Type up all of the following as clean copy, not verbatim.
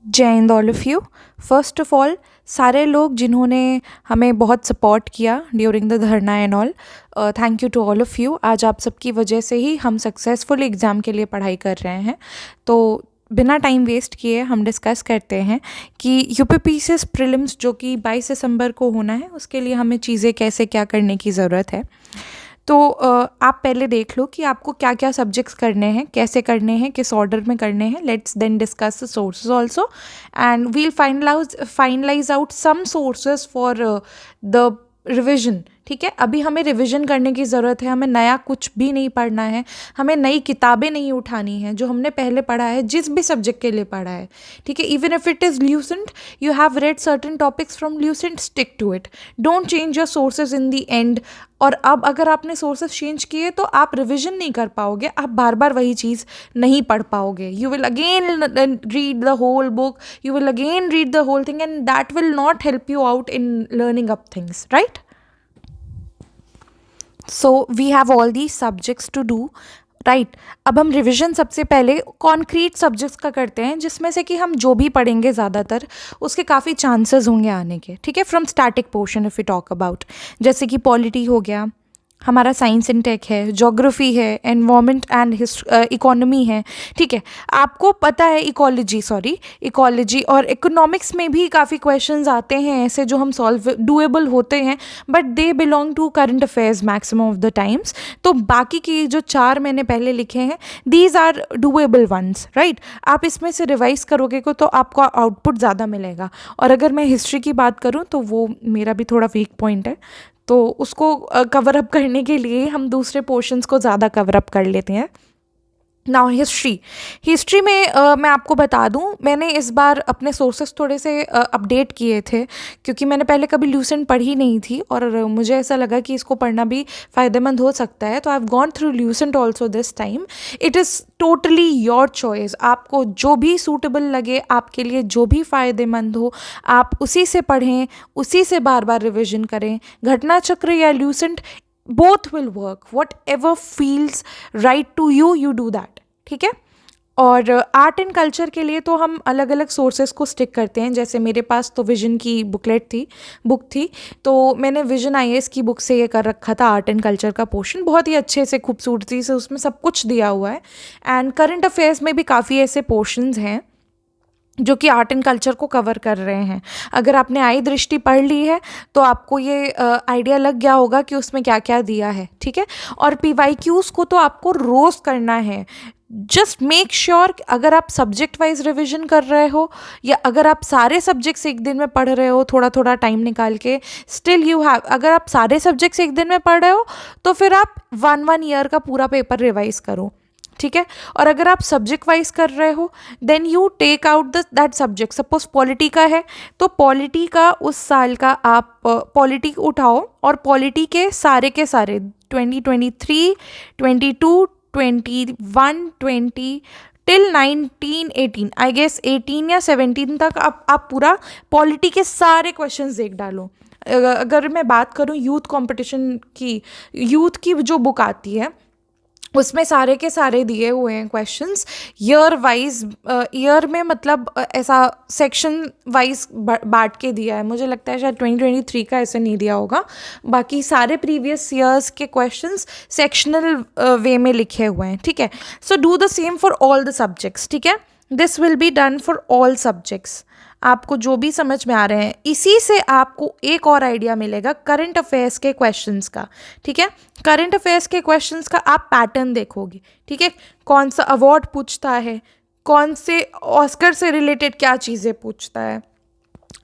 जय Hind all of you. First of all सारे लोग जिन्होंने हमें बहुत सपोर्ट किया during the dharna and all, thank you to all of you. आज आप सबकी वजह से ही हम सक्सेसफुल एग्ज़ाम के लिए पढ़ाई कर रहे हैं। तो बिना टाइम वेस्ट किए हम डिस्कस करते हैं कि यूपीपीसीएस प्रीलिम्स जो कि 22 दिसंबर को होना है उसके लिए हमें चीज़ें कैसे क्या करने की ज़रूरत है। तो आप पहले देख लो कि आपको क्या क्या सब्जेक्ट्स करने हैं, कैसे करने हैं, किस ऑर्डर में करने हैं। Let's then discuss the sources also and we'll finalise out some sources for the revision. ठीक है, अभी हमें रिविजन करने की ज़रूरत है, हमें नया कुछ भी नहीं पढ़ना है, हमें नई किताबें नहीं उठानी है। जो हमने पहले पढ़ा है, जिस भी सब्जेक्ट के लिए पढ़ा है, ठीक है, even if it is Lucent, you have read certain topics from Lucent, stick to it, don't change your sources in the end. और अब अगर आपने सोर्सेज चेंज किए तो आप रिविजन नहीं कर पाओगे, आप बार बार वही चीज़ नहीं पढ़ पाओगे। You will again read the whole book, you will again read the whole thing and that will not help you out in learning up things, right? So we have all these subjects to do, right. अब हम revision सबसे पहले concrete subjects का करते हैं, जिसमें से कि हम जो भी पढ़ेंगे ज़्यादातर उसके काफ़ी चांसेस होंगे आने के। ठीक है, from static portion if you talk about, जैसे कि पॉलिटी हो गया, हमारा साइंस एंड टेक है, जोग्राफी है, एनवायरनमेंट एंड इकोनॉमी है। ठीक है, आपको पता है इकोलॉजी और इकोनॉमिक्स में भी काफ़ी क्वेश्चंस आते हैं ऐसे जो हम सॉल्व डूएबल होते हैं, but they belong to current affairs maximum of the times. तो बाकी की जो चार मैंने पहले लिखे हैं, these are doable ones, right. आप इसमें से रिवाइज करोगे को तो आपको आउटपुट ज़्यादा मिलेगा। और अगर मैं हिस्ट्री की बात करूँ तो वो मेरा भी थोड़ा वीक पॉइंट है, तो उसको कवर अप करने के लिए हम दूसरे पोर्शंस को ज़्यादा कवर अप कर लेते हैं। नाउ हिस्ट्री में मैं आपको बता दूं, मैंने इस बार अपने सोर्सेस थोड़े से अपडेट किए थे, क्योंकि मैंने पहले कभी ल्यूसेंट पढ़ी नहीं थी और मुझे ऐसा लगा कि इसको पढ़ना भी फ़ायदेमंद हो सकता है। तो I have gone through Lucent also this time. It is totally your choice, आपको जो भी सूटेबल लगे, आपके लिए जो भी फ़ायदेमंद हो, आप उसी से पढ़ें, उसी से बार बार रिविजन करें। घटना चक्र या Lucent, both will work, whatever feels right to you, you do that. ठीक है, और आर्ट एंड कल्चर के लिए तो हम अलग अलग सोर्सेज को स्टिक करते हैं। जैसे मेरे पास तो विजन की बुक थी, तो मैंने विजन आईएएस की बुक से ये कर रखा था, आर्ट एंड कल्चर का पोर्शन बहुत ही अच्छे से खूबसूरती से उसमें सब कुछ दिया हुआ है। एंड करंट अफेयर्स में भी काफ़ी ऐसे पोर्शंस हैं जो कि आर्ट एंड कल्चर को कवर कर रहे हैं। अगर आपने आई दृष्टि पढ़ ली है तो आपको ये आइडिया लग गया होगा कि उसमें क्या क्या दिया है। ठीक है, और पीवाईक्यूज़ को तो आपको रोज़ करना है। जस्ट मेक श्योर अगर आप सब्जेक्ट वाइज रिविजन कर रहे हो या अगर आप सारे सब्जेक्ट्स एक दिन में पढ़ रहे हो थोड़ा थोड़ा टाइम निकाल के, स्टिल यू हैव, अगर आप सारे सब्जेक्ट्स एक दिन में पढ़ रहे हो तो फिर आप 1 ईयर का पूरा पेपर रिवाइज करो। ठीक है, और अगर आप सब्जेक्ट वाइज कर रहे हो then you take out that subject. Suppose polity का है तो पॉलिटी का उस साल का आप पॉलिटी उठाओ और पॉलिटी के सारे 2023, 22, 21, 20 टिल 1918, आई गेस 18 या 17 तक आप पूरा पॉलिटी के सारे क्वेश्चंस देख डालो। अगर मैं बात करूँ यूथ कंपटीशन की, यूथ की जो बुक आती है उसमें सारे के सारे दिए हुए हैं क्वेश्चंस ईयर वाइज, ईयर में मतलब ऐसा सेक्शन वाइज बांट के दिया है। मुझे लगता है शायद 2023 का ऐसे नहीं दिया होगा, बाकी सारे प्रीवियस ईयर्स के क्वेश्चंस सेक्शनल वे में लिखे हुए हैं। ठीक है, so do the same for all the subjects. ठीक है, this will be done for all subjects. आपको जो भी समझ में आ रहे हैं, इसी से आपको एक और आइडिया मिलेगा करंट अफेयर्स के क्वेश्चंस का। ठीक है, करंट अफेयर्स के क्वेश्चंस का आप पैटर्न देखोगे। ठीक है, कौन सा अवार्ड पूछता है, कौन से ऑस्कर से रिलेटेड क्या चीज़ें पूछता है,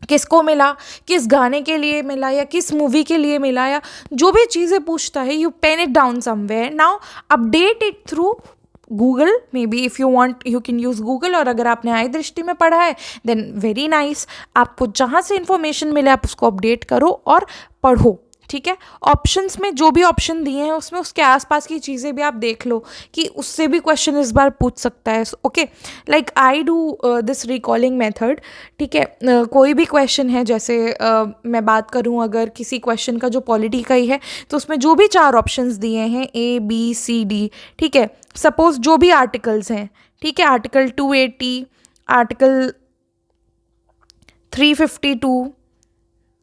किसको मिला, किस गाने के लिए मिला या किस मूवी के लिए मिला, या जो भी चीज़ें पूछता है, you pen it down somewhere. Now update it through Google, maybe if you want you can use Google. और अगर आपने आई दृष्टि में पढ़ा है देन वेरी नाइस, आपको जहाँ से इन्फॉर्मेशन मिले आप उसको अपडेट करो और पढ़ो। ठीक है, ऑप्शंस में जो भी ऑप्शन दिए हैं उसमें उसके आसपास की चीज़ें भी आप देख लो कि उससे भी क्वेश्चन इस बार पूछ सकता है। Okay, like I do this recalling method. ठीक है, कोई भी क्वेश्चन है, जैसे मैं बात करूं अगर किसी क्वेश्चन का जो पॉलिटी का ही है तो उसमें जो भी 4 ऑप्शंस दिए हैं ABCD, ठीक है, सपोज जो भी आर्टिकल्स हैं, ठीक है, आर्टिकल 280, आर्टिकल 352,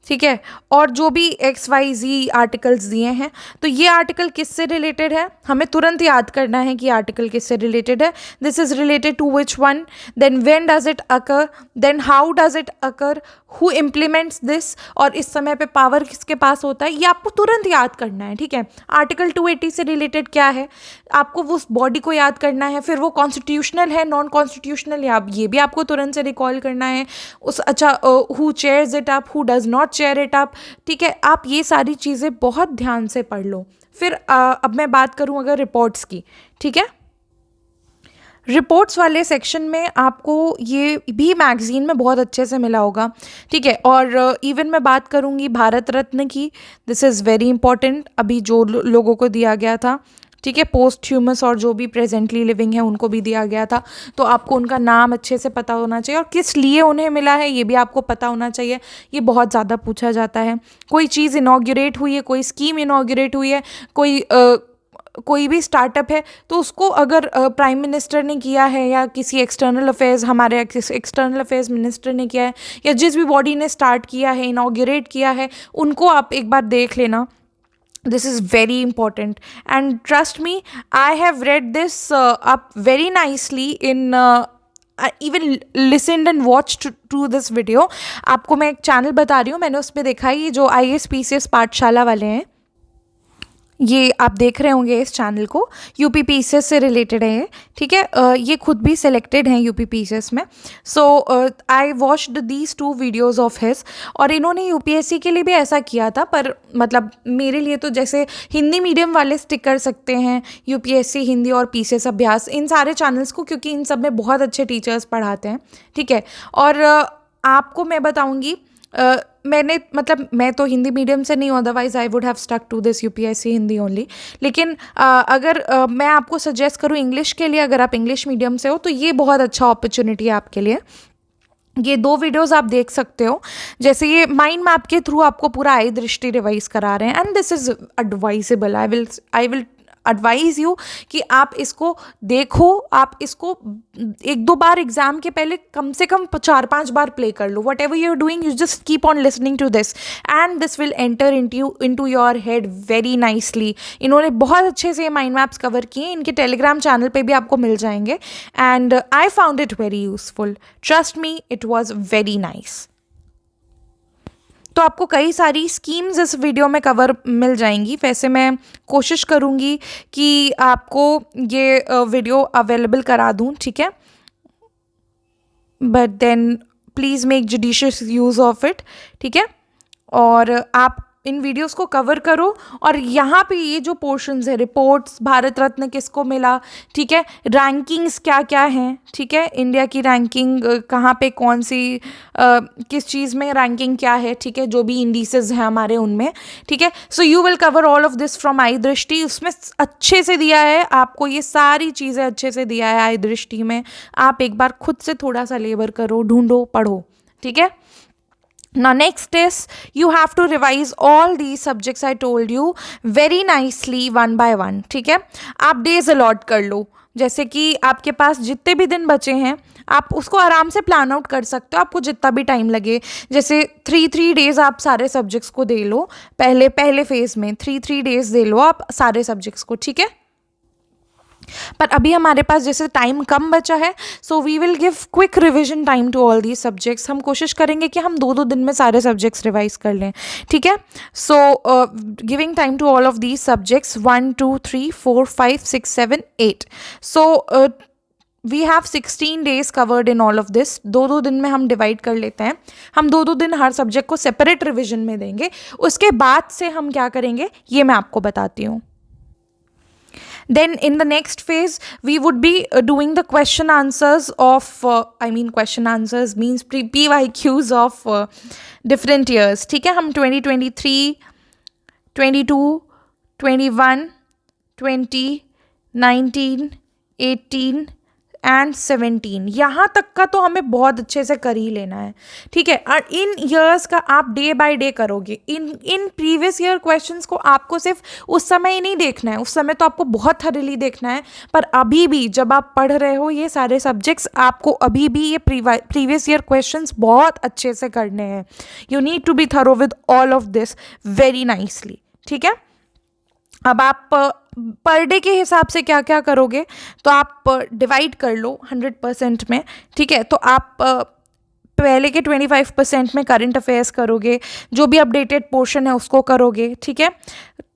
ठीक है, और जो भी XYZ आर्टिकल्स दिए हैं, तो ये आर्टिकल किससे रिलेटेड है, हमें तुरंत याद करना है कि आर्टिकल किससे रिलेटेड है. This is related to which one, then when does it occur, then how does it occur, who implements this, और इस समय पे पावर किसके पास होता है, ये आपको तुरंत याद करना है. ठीक है, आर्टिकल 280 से रिलेटेड क्या है, आपको उस बॉडी को याद करना है, फिर वो कॉन्स्टिट्यूशनल है, नॉन कॉन्स्टिट्यूशनल है, आप ये भी आपको तुरंत से रिकॉल करना है. उस अच्छा who chairs it up, who does not chair it up. ठीक है, आप ये सारी चीज़ें बहुत ध्यान से पढ़ लो. फिर अब मैं बात करूं अगर रिपोर्ट्स की. ठीक है, रिपोर्ट्स वाले सेक्शन में आपको ये भी मैगज़ीन में बहुत अच्छे से मिला होगा. ठीक है, और इवन मैं बात करूँगी भारत रत्न की. दिस इज़ वेरी इंपॉर्टेंट, अभी जो लोगों को दिया गया था. ठीक है, पोस्ट ह्यूमस और जो भी प्रेजेंटली लिविंग है उनको भी दिया गया था, तो आपको उनका नाम अच्छे से पता होना चाहिए और किस लिए उन्हें मिला है ये भी आपको पता होना चाहिए. ये बहुत ज़्यादा पूछा जाता है. कोई चीज़ इनॉग्रेट हुई है, कोई स्कीम इनॉग्रेट हुई है, कोई भी स्टार्टअप है, तो उसको अगर प्राइम मिनिस्टर ने किया है या किसी एक्सटर्नल अफेयर्स, हमारे एक्सटर्नल अफेयर्स मिनिस्टर ने किया है, या जिस भी बॉडी ने स्टार्ट किया है, इनॉग्रेट किया है, उनको आप एक बार देख लेना. This is very important, and trust me, I have read this up very nicely in I even listened and watched to this video. आपको मैं एक चैनल बता रही हूँ, मैंने उस पर देखा है, ये जो IAS PCS पाठशाला वाले हैं, ये आप देख रहे होंगे इस चैनल को, यूपी पीसीएस से रिलेटेड है ये. ठीक है, ये खुद भी सिलेक्टेड हैं यूपी पीसीएस में. So I watched these 2 videos of his, और इन्होंने यूपीएससी के लिए भी ऐसा किया था, पर मतलब मेरे लिए तो जैसे हिंदी मीडियम वाले स्टिक कर सकते हैं यूपीएससी हिंदी और पीसीएस अभ्यास, इन सारे चैनल्स को, क्योंकि इन सब में बहुत अच्छे टीचर्स पढ़ाते हैं. ठीक है, और आपको मैं बताऊँगी, मैंने मतलब मैं तो हिंदी मीडियम से नहीं हूँ, otherwise I would have stuck to this UPSC Hindi only. लेकिन अगर मैं आपको सजेस्ट करूँ इंग्लिश के लिए, अगर आप इंग्लिश मीडियम से हो तो ये बहुत अच्छा अपॉर्चुनिटी है आपके लिए. ये 2 वीडियोस आप देख सकते हो. जैसे ये माइंड मैप के थ्रू आपको पूरा आई दृष्टि रिवाइज करा रहे हैं, and this is advisable. I will advise you कि आप इसको देखो, आप इसको 1-2 बार एग्जाम के पहले कम से कम 4-5 बार प्ले कर लो. Whatever you are doing, you just keep on listening to this, and this will enter into your head very nicely. इन्होंने बहुत अच्छे से माइंड मैप्स कवर किए, इनके टेलीग्राम चैनल पे भी आपको मिल जाएंगे, and I found it very useful. Trust me, it was very nice. तो आपको कई सारी स्कीम्स इस वीडियो में कवर मिल जाएंगी. वैसे मैं कोशिश करूँगी कि आपको ये वीडियो अवेलेबल करा दूँ. ठीक है, but then please make judicious use of it. ठीक है, और आप इन वीडियोस को कवर करो, और यहाँ पे ये जो पोर्शंस है, रिपोर्ट्स, भारत रत्न किसको मिला, ठीक है, रैंकिंग्स क्या क्या हैं, ठीक है, इंडिया की रैंकिंग कहाँ पे, कौन सी किस चीज़ में रैंकिंग क्या है, ठीक है, जो भी इंडिसेस हैं हमारे उनमें. ठीक है, so you will cover all of this from I दृष्टि. उसमें अच्छे से दिया है आपको, ये सारी चीज़ें अच्छे से दिया है आई दृष्टि में. आप एक बार खुद से थोड़ा सा लेबर करो, ढूंढो, पढ़ो. ठीक है. Now next is you have to revise all these subjects I told you very nicely one by one. ठीक है, आप डेज अलॉट कर लो. जैसे कि आपके पास जितने भी दिन बचे हैं, आप उसको आराम से प्लान आउट कर सकते हो, आपको जितना भी टाइम लगे. जैसे 3 डेज़ आप सारे सब्जेक्ट्स को दे लो, पहले फेज़ में 3 डेज़ दे लो आप सारे सब्जेक्ट्स को. ठीक है, पर अभी हमारे पास जैसे टाइम कम बचा है, so we will give quick revision time to all these subjects. हम कोशिश करेंगे कि हम 2-2 दिन में सारे सब्जेक्ट्स रिवाइज कर लें. ठीक है, so giving time to all of these subjects 1 2 3 4 5 6 7 8. So we have 16 days covered in all of this. 2-2 दिन में हम डिवाइड कर लेते हैं. हम 2-2 दिन हर सब्जेक्ट को सेपरेट रिविजन में देंगे. उसके बाद से हम क्या करेंगे ये मैं आपको बताती हूँ. Then in the next phase we would be doing the question answers of question answers means PYQs of different years. ठीक है, हम 2023, 22, 21, 20, 19, 18 एंड 17, यहाँ तक का तो हमें बहुत अच्छे से कर ही लेना है, ठीक है। और इन ईयर्स का आप डे बाय डे करोगे। इन प्रीवियस ईयर क्वेश्चंस को आपको सिर्फ उस समय ही नहीं देखना है, उस समय तो आपको बहुत थरली देखना है, पर अभी भी जब आप पढ़ रहे हो ये सारे सब्जेक्ट्स, आपको अभी भी ये प्रीवियस ईयर क्वेश्चंस बहुत अच्छे से करने हैं। You need to be thorough with all of this very nicely, ठीक है। अब आप पर डे के हिसाब से क्या क्या करोगे, तो आप डिवाइड कर लो 100% में, ठीक है। तो आप पहले के 25% में करंट अफेयर्स करोगे, जो भी अपडेटेड पोर्शन है उसको करोगे, ठीक है।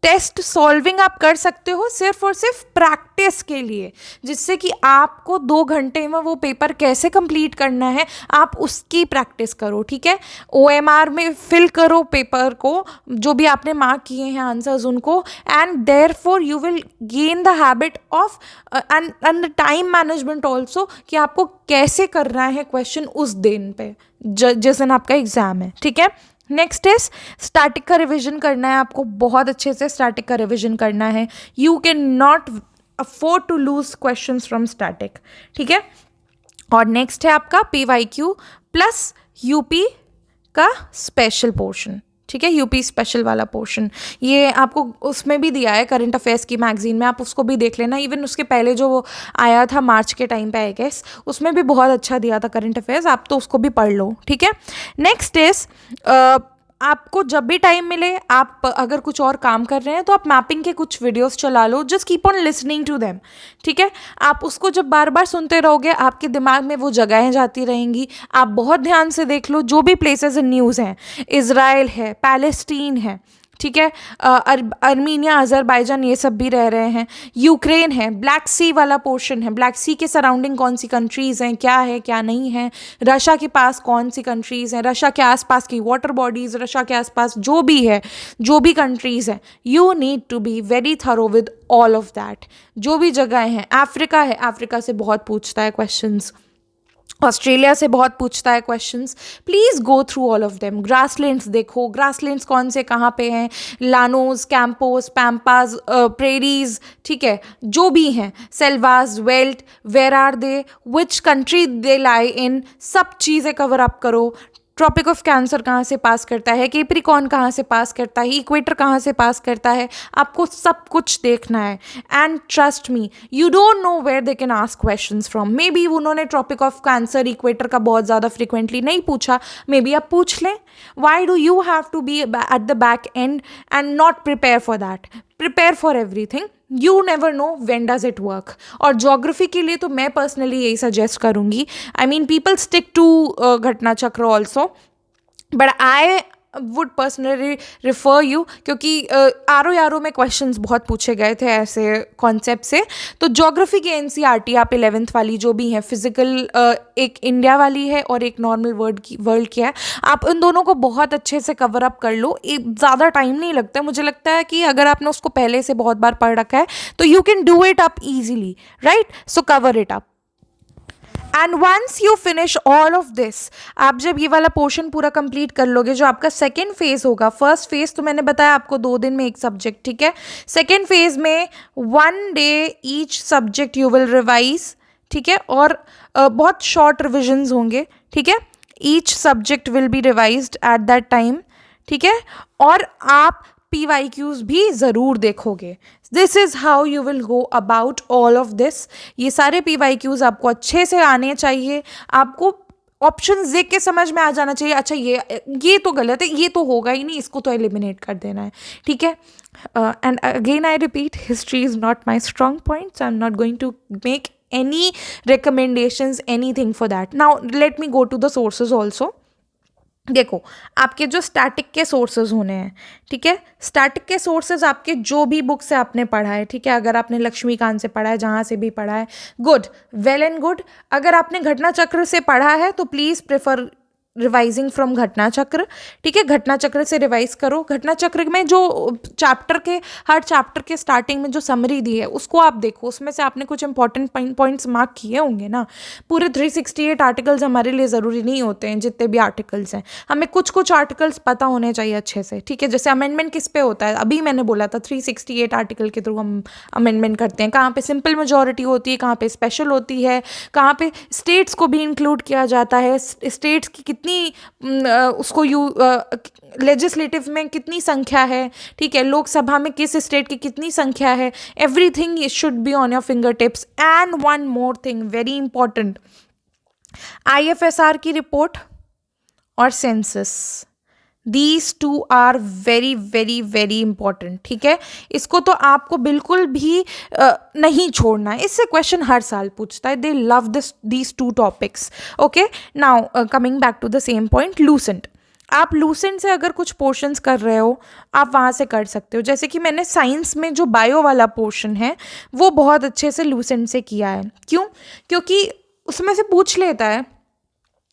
टेस्ट सॉल्विंग आप कर सकते हो सिर्फ और सिर्फ प्रैक्टिस के लिए, जिससे कि आपको 2 घंटे में वो पेपर कैसे कंप्लीट करना है आप उसकी प्रैक्टिस करो, ठीक है। OMR में फिल करो पेपर को, जो भी आपने मार्क किए हैं आंसर्स उनको, and therefore you will gain the habit of and the time management also, कि आपको कैसे करना है क्वेश्चन उस दिन पे जिस दिन आपका एग्जाम है, ठीक है। नेक्स्ट इज स्टैटिक का रिविजन करना है आपको, बहुत अच्छे से स्टैटिक का रिविजन करना है। You can not afford to lose questions from static, ठीक है। और नेक्स्ट है आपका PYQ प्लस यूपी का स्पेशल पोर्शन, ठीक है। यूपी स्पेशल वाला पोर्शन, ये आपको उसमें भी दिया है करंट अफेयर्स की मैगजीन में, आप उसको भी देख लेना। इवन उसके पहले जो वो आया था मार्च के टाइम पे आई गेस, उसमें भी बहुत अच्छा दिया था करंट अफेयर्स, आप तो उसको भी पढ़ लो, ठीक है। नेक्स्ट इज आपको जब भी टाइम मिले, आप अगर कुछ और काम कर रहे हैं तो आप मैपिंग के कुछ वीडियोस चला लो, just keep on listening to them, ठीक है। आप उसको जब बार बार सुनते रहोगे आपके दिमाग में वो जगहें जाती रहेंगी। आप बहुत ध्यान से देख लो, जो भी प्लेसेस इन न्यूज़ हैं, इज़राइल है, पैलेस्टीन है, ठीक है, अर्मीनिया, अज़रबैजान, ये सब भी रह रहे हैं, यूक्रेन है, ब्लैक सी वाला पोर्शन है, ब्लैक सी के सराउंडिंग कौन सी कंट्रीज़ हैं, क्या है क्या नहीं है, रशिया के पास कौन सी कंट्रीज़ हैं, रशिया के आसपास की वाटर बॉडीज़, रशिया के आसपास जो भी है, जो भी कंट्रीज़ हैं, you need to be very thorough with all of that. जो भी जगह हैं, अफ्रीका है, अफ्रीका से बहुत पूछता है क्वेश्चंस, ऑस्ट्रेलिया से बहुत पूछता है questions, please go through all of them. Grasslands देखो, ग्रासलैंड्स कौन से कहाँ पे हैं, लानोज, कैंपोस, पैम्पाज, प्रेरीज, ठीक है, जो भी हैं, selvas, veldt, where are they, which country they lie in, सब चीज़ें कवर अप करो। ट्रॉपिक ऑफ कैंसर कहाँ से पास करता है, केप्रिकॉन कहाँ से पास करता है, इक्वेटर कहाँ से पास करता है, आपको सब कुछ देखना है। And trust me, you don't know where they can ask questions from. Maybe उन्होंने ट्रॉपिक ऑफ कैंसर, इक्वेटर का बहुत ज़्यादा फ्रिक्वेंटली नहीं पूछा, मे बी आप पूछ लें। Why do you have to be at the back end and not prepare for that? Prepare for everything, you never know when does it work. और geography के लिए तो मैं पर्सनली यही सजेस्ट करूँगी, I mean people stick to Ghatna Chakra also, but I would personally refer you, क्योंकि आरो यारो में क्वेश्चंस बहुत पूछे गए थे ऐसे कॉन्सेप्ट से। तो ज्योग्राफी की NCERT आप 11th वाली जो भी है, फिजिकल एक इंडिया वाली है और एक नॉर्मल वर्ल्ड की है, आप उन दोनों को बहुत अच्छे से कवर अप कर लो। ज़्यादा टाइम नहीं लगता है, मुझे लगता है कि अगर आपने उसको पहले से बहुत बार पढ़ रखा है तो you can do it up easily, right. So cover it up. And once you finish all of this, आप जब ये वाला पोर्शन पूरा कंप्लीट कर लोगे, जो आपका सेकेंड फेज होगा, फर्स्ट फेज तो मैंने बताया आपको 2 दिन में एक सब्जेक्ट, ठीक है। सेकेंड फेज में 1 day each subject you will revise, ठीक है, और बहुत शॉर्ट रिविजन्स होंगे, ठीक है। Each subject will be revised at that time, ठीक है। और आप PYQs भी ज़रूर देखोगे। This is how you will go about all of this. ये सारे PYQs आपको अच्छे से आने चाहिए, आपको ऑप्शंस देख के समझ में आ जाना चाहिए, अच्छा ये तो गलत है, ये तो होगा ही नहीं, इसको तो एलिमिनेट कर देना है, ठीक है। And again I repeat, history is not my strong points, I am not going to make any recommendations, anything for that. Now let me go to the sources also. देखो, आपके जो स्टैटिक के sources होने हैं, ठीक है, static के sources आपके जो भी बुक से आपने पढ़ा है, ठीक है, अगर आपने लक्ष्मीकांत से पढ़ा है, जहाँ से भी पढ़ा है, गुड, वेल एंड गुड। अगर आपने घटना चक्र से पढ़ा है तो प्लीज़ प्रेफर रिवाइजिंग फ्रॉम घटना चक्र, ठीक है। घटना चक्र से रिवाइज करो। घटना चक्र में जो हर चैप्टर के स्टार्टिंग में जो समरी दी है उसको आप देखो, उसमें से आपने कुछ इंपॉर्टेंट पॉइंट्स मार्क किए होंगे ना। पूरे 368 आर्टिकल्स हमारे लिए ज़रूरी नहीं होते हैं, जितने भी आर्टिकल्स हैं हमें कुछ कुछ आर्टिकल्स पता होने चाहिए अच्छे से, ठीक है। जैसे अमेंडमेंट किस पे होता है, अभी मैंने बोला था 368 आर्टिकल के थ्रू हम अमेंडमेंट करते हैं। कहाँ पे सिंपल मेजॉरिटी होती है, कहाँ पे स्पेशल होती है, कहाँ पे स्टेट्स को भी इंक्लूड किया जाता है, स्टेट्स की कितनी उसको लेजिस्लेटिव में कितनी संख्या है, ठीक है, लोकसभा में किस स्टेट की कितनी संख्या है। Everything should be on your finger tips. And one more thing very important, IFSR की रिपोर्ट और census, these two are very very very important, ठीक है। इसको तो आपको बिल्कुल भी नहीं छोड़ना है, इससे क्वेश्चन हर साल पूछता है। They love these two topics, okay. Now coming back to the same point, Lucent. आप लूसेंट से अगर कुछ पोर्शंस कर रहे हो आप वहाँ से कर सकते हो। जैसे कि मैंने साइंस में जो बायो वाला पोर्शन है वो बहुत अच्छे से लूसेंट से किया है। क्यों? क्योंकि उसमें से पूछ लेता है,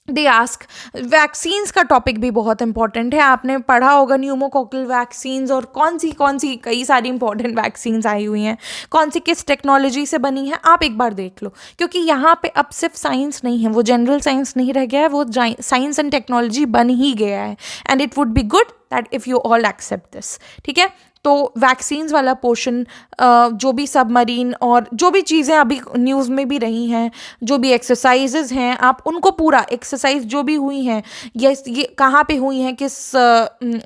दे आस्क। वैक्सीन्स का टॉपिक भी बहुत इंपॉर्टेंट है, आपने पढ़ा होगा न्यूमोकोकल वैक्सीन्स और कौन सी कई सारी इंपॉर्टेंट वैक्सीन्स आई हुई हैं, कौन सी किस टेक्नोलॉजी से बनी है, आप एक बार देख लो। क्योंकि यहाँ पे अब सिर्फ साइंस नहीं है, वो जनरल साइंस नहीं रह गया है, वो साइंस एंड टेक्नोलॉजी बन ही गया है। And it would be good that if you all except this, ठीक है। तो वैक्सीन्स वाला पोर्शन, जो भी सबमरीन और जो भी चीज़ें अभी न्यूज़ में भी रही हैं, जो भी एक्सरसाइजेज हैं, आप उनको पूरा एक्सरसाइज जो भी हुई हैं, ये कहाँ पे हुई हैं, किस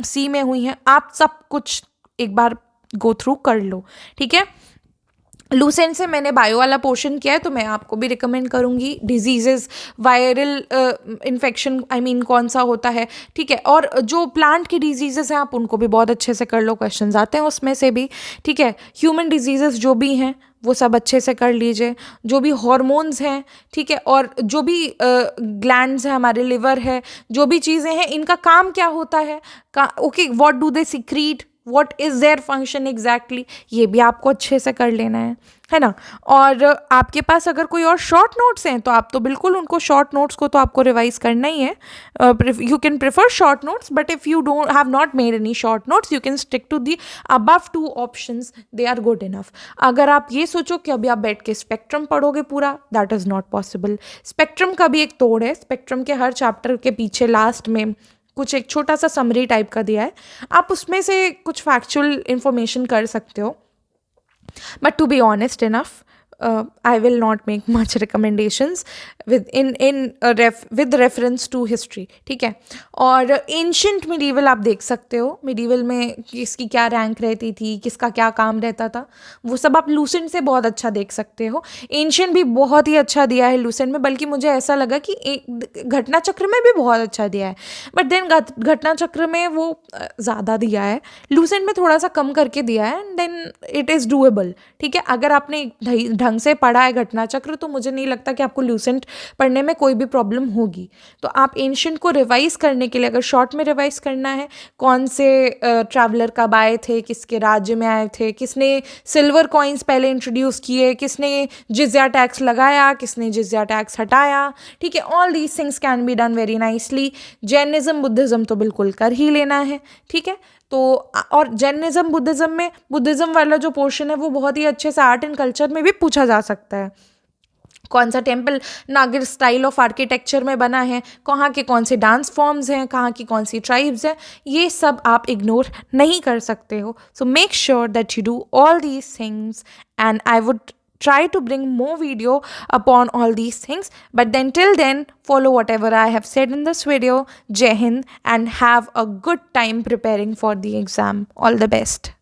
सी में हुई हैं, आप सब कुछ एक बार गो थ्रू कर लो, ठीक है। लूसेंट से मैंने बायो वाला पोर्शन किया है, तो मैं आपको भी रिकमेंड करूँगी। डिजीजेस, वायरल इन्फेक्शन कौन सा होता है, ठीक है, और जो प्लांट की डिजीजेस हैं आप उनको भी बहुत अच्छे से कर लो, क्वेश्चंस आते हैं उसमें से भी, ठीक है। ह्यूमन डिजीजेस जो भी हैं वो सब अच्छे से कर लीजिए, जो भी हार्मोन्स हैं, ठीक है, और जो भी ग्लैंड्स हैं, हमारे लिवर है, जो भी चीज़ें हैं इनका काम क्या होता है, okay, what do they secrete, what is their function exactly, ये भी आपको अच्छे से कर लेना है ना। और आपके पास अगर कोई और शॉर्ट नोट्स हैं तो आप तो बिल्कुल उनको शॉर्ट नोट्स को तो आपको रिवाइज करना ही है। You can prefer short notes, but if you don't have not made any short notes you can stick to the above 2 options, they are good enough. अगर आप ये सोचो कि अभी आप बैठ के स्पेक्ट्रम पढ़ोगे पूरा, that is not possible. Spectrum का भी एक तोड़ है, स्पेक्ट्रम के हर चैप्टर के पीछे लास्ट में कुछ एक छोटा सा समरी टाइप का दिया है, आप उसमें से कुछ फैक्चुअल इंफॉर्मेशन कर सकते हो। But to be honest enough, I will not make much recommendations with reference to history, ठीक है। और एंशंट मिडीवल आप देख सकते हो, मिडीवल में किसकी क्या रैंक रहती थी, किसका क्या काम रहता था, वो सब आप लूसेंट से बहुत अच्छा देख सकते हो। एंशंट भी बहुत ही अच्छा दिया है लूसेंट में, बल्कि मुझे ऐसा लगा कि घटना चक्र में भी बहुत अच्छा दिया है, बट देन घटना चक्र में वो ज़्यादा दिया है, लूसेंट में थोड़ा सा कम करके दिया है, and then it is doable, ठीक है। अगर आपने ढंग से पढ़ा है घटना चक्र तो मुझे नहीं लगता कि आपको लूसेंट पढ़ने में कोई भी प्रॉब्लम होगी। तो आप एंशंट को रिवाइज करने के लिए, अगर शॉर्ट में रिवाइज करना है, कौन से ट्रैवलर कब आए थे, किसके राज्य में आए थे, किसने सिल्वर कॉइन्स पहले इंट्रोड्यूस किए, किसने जिज़्या टैक्स लगाया, किसने जिज़्या टैक्स हटाया, ठीक है, all these things can be done very nicely. Jainism Buddhism तो बिल्कुल कर ही लेना है, ठीक है। तो और जैनिज्म बुद्धिज़्म वाला जो पोर्शन है वो बहुत ही अच्छे से आर्ट एंड कल्चर में भी पूछा जा सकता है। कौन सा टेम्पल नागिर स्टाइल ऑफ आर्किटेक्चर में बना है, कहाँ के कौन से डांस फॉर्म्स हैं, कहाँ की कौन सी ट्राइब्स हैं, ये सब आप इग्नोर नहीं कर सकते हो। So make sure that you do all these things, and I would try to bring more video upon all these things, but then till then follow whatever I have said in this video. Jai Hind and have a good time preparing for the exam. All the best.